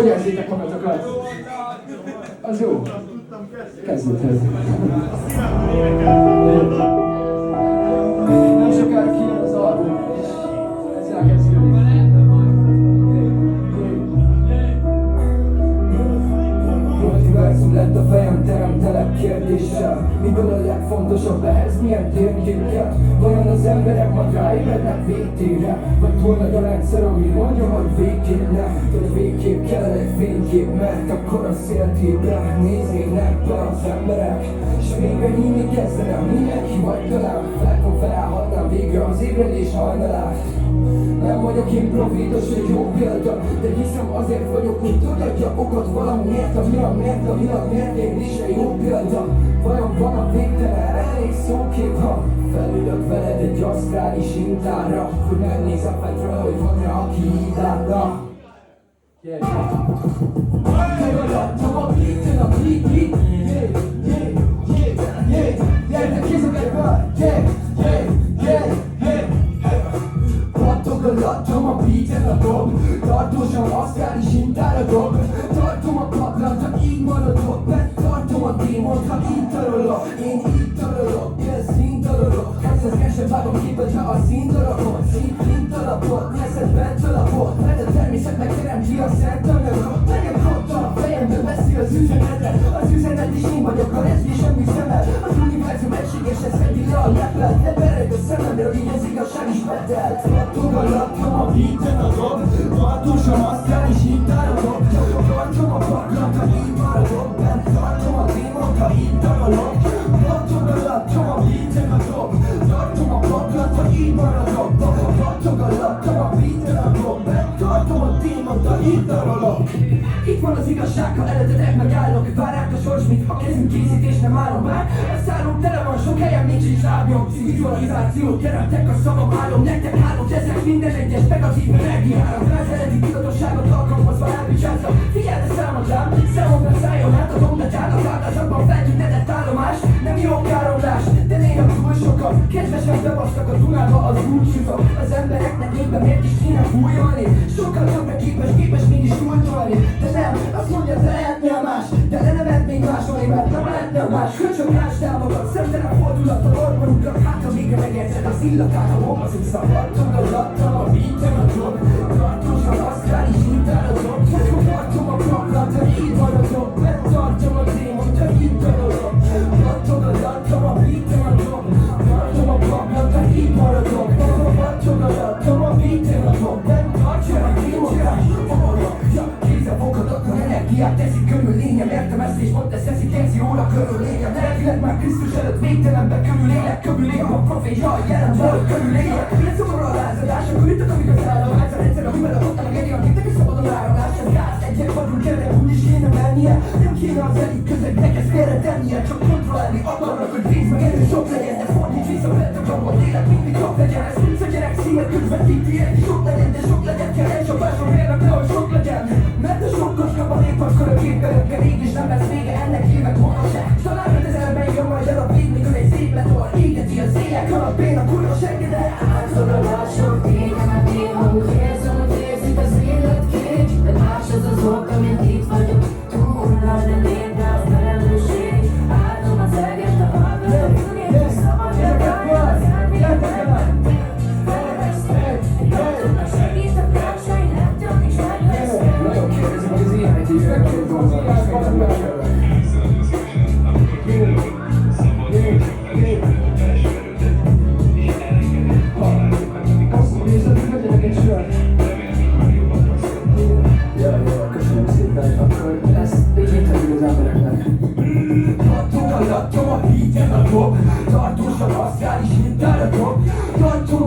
hogy érzitek magatokat? Az jó. Kezdődhet. Nem sokára kijön az album, és ezzel kezdődik. Multiverzum lett a fejem, teremtelek kérdéssel. Miből a legfontosabb ehhez, milyen térkép kell? Vajon az emberek majd ráébrednek végtére? Vagy túl nagy a rendszer, ami mondja, hogy végképp nem? Vagy végképp kell egy fénykép, mert akkor a széltében néznének be az emberek. S végre hívni kezdenem, mindenki vagy talán felkonferálhatnám végre az ébredés hajnalát. Nem vagyok én profitos, egy jó példa, de hiszem azért vagyok, hogy tudatja okot valamiért, ami a miért én is egy jó példa. Vajon van a végtelen elég szókép, ha felülök veled egy asztrális hintára, hogy megnézem fentről, hogy van-e, aki így látna. Megadattam a beaten, a beat, gyertek kézekbe, Pattogalatom a beaten a dob, tartósan asztrális hintára dob. Tartom a paplant, ha így maradok, mert tartom a démont, ha így tarolok. Én így tarolok, ez szint tarolok. Ezzel vágom képet, ha a szint alapot. Szint alapot, leszed bent alapot. Mert a természet megteremti a szent anyagot. Nekem kopta a fejemből veszi az üzenetet. Az üzenet is én vagyok, a rest és semmi szemed. Az univerzum egységes, ez fedi le a leplet. De bereg a szememről, így az igazság is betelt. Pattogalatom a beaten a dob, tartósan asztrális hintára dob. Tartom a paklant, ha így maradok bent. Tartom a démont, ha így tarolok. Pattogalatom a beaten a dob, tartom a paklant, ha így maradok. Pattogalatom a beaten a dob, tartom a démont, ha így tarolok. Itt van az igazság, ha eredetileg megállok. Várják a sors, mint ha kezünk készítés, nem állom már. A szállom tele van, sok helyen nincs is lábjom. Vizualizációt teremtek, a szavam állom. Nektek hálom, ezek minden egyes negatív energiára. Az eredeti tudatosságot alkalmazva elbicsázom. Figyeld a számot rám, számomra szálljon át a domdatján. Az áldásokban feltüntetett állomás, nem jó káromlás, de néha túl sokan. Kedvesen bebasztak a Dunába az útjutok. Az embereknek éppen miért is kéne fújolni. Sokkal többre képes mégis túltolni. De nem, azt mondja, te lehetnél más, de le nem lehetnénk másolni, mert nem lehetnél más. Köcsög más támogat, szemtelen fordulat a orbonunkra. Hát ha végre megérted az illatát, a homozik szabadtom. Alattam a beaten a dob, tartósan asztrális hintára dob. Tartom a paklant, ha így maradok, mert tartom a démont, ha így tarolok. Pattogalatom a beaten a dob, tartom a paklant, ha így maradok. Pattogalatom a beaten a dob, mert tartom a démont, ha így maradok. Kézzelfoghatatlan energiát teszik körül lényem, értem ezt és pont ezt teszik érzi óra körül lényem. Lelkileg már Krisztus előtt végtelenben körülélek, körülélem a profétja, jelen volt körülélek. Leszomorul a lázadás, akkor itt amíg az állomás, a rendszer, amivel a bottának egy olyan képtek, és szabadon áramlás, ez gáz. Egyek vagyunk erre, úgy is kéne mennie. Nem kéne az elit közegnek ezt félretennie, csak kontrollálni akarnak, hogy pénz meg erő sok legyen. De fordíts vissza, mert a gammal élet mindig jobb legyen. Ez tudsz a gyerek színet közvetíti, egy sok legyen, de sok legyen kell egy csapáson félnek, nehogy sok legyen. Mert a sokkos kapad épp akkor a képkelőkkel rég is nem lesz vége ennek évek volna se. Talán 5000-ben jön majd el a vég, mikor egy szép letol égeti az éjjel kalapén a kurva seggede. Átszorol sok tényem, a néha úgy érzem, hogy érzik az élet kégy. De más az az ok, amint itt vagyok. Túl nagy a nép, de a felelősség. Áldom az eget, a hallgatok, ülnék, szabad jövőjön az elméletekben. Segít a társaim, nem tudom is megveszem. Nagyon kérdezem, hogy az ilyenek is megkérdezem. Köszönöm szépen, akkor ezt így hagyjuk az embereknek. Pattogalatom a beaten a dob, tartósan asztrális hintára dob. Tartom a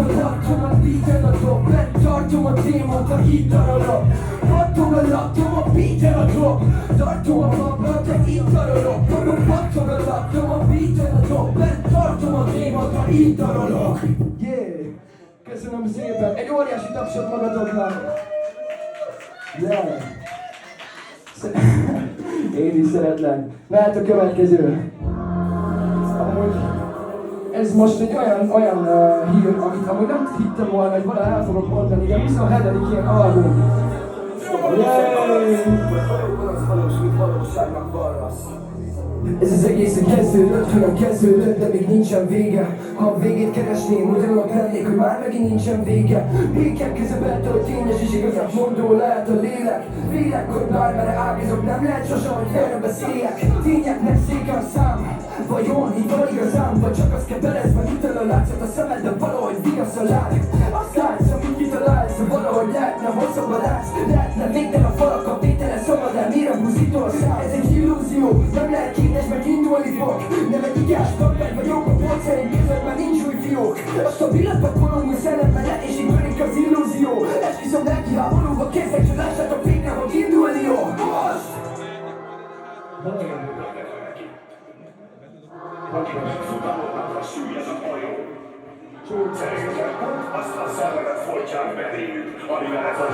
beaten a dob, mert tartom a démont, ha így tarolok. Pattogalatom a beaten a dob, tartom a paplant, ha így tarolok. Pattogalatom a beaten a dob, mert tartom a démont, ha így tarolok. Yeah! Köszönöm szépen! Egy óriási tapsot magatoknak! Yeah! Én is szeretlek. Mehet a következő. Amúgy ez most egy olyan hír, amit amúgy nem hittem volna, hogy valahogy el fogok mondani, de 27-én album. Valós, mit valóságnak vallasz. Ez az egész kezdődött, hanem kezdődött, de még nincsen vége. Ha a végét keresném, ugyanolyan lennék, hogy már megint nincsen vége. Békek közöbbet, hogy tényes és igazat mondó lehet a lélek. Vélek, hogy bármere ágazok, nem lehet sosem, hogy félre beszéljek. Tényeknek széken szám, vajon így van igazán, vagy csak azt kell belezve, mitől a látszat a szemed, de valahogy vigasz a lát. Azt látsz, amit kitalálsz, valahogy lehetne hosszabb a látsz. Lehetne végtelen falak, a vételen szabad, de mire buzdító a szám. Ez egy illúzió, nem lehet képes, meg indulni fog. Nem egy igás papír vagyok, a polcaim között már nincs új fiók. A stabilat pakolom, hogy szellemben le, és így törik az illúzió. Esküszöm neki, háborúba kezdek, csak lássátok végre, hogy indulni jó. Most! Futallónak a süllyed a hajó. Szerintem pont azt a szellemet folytják beléjük, amivel ez a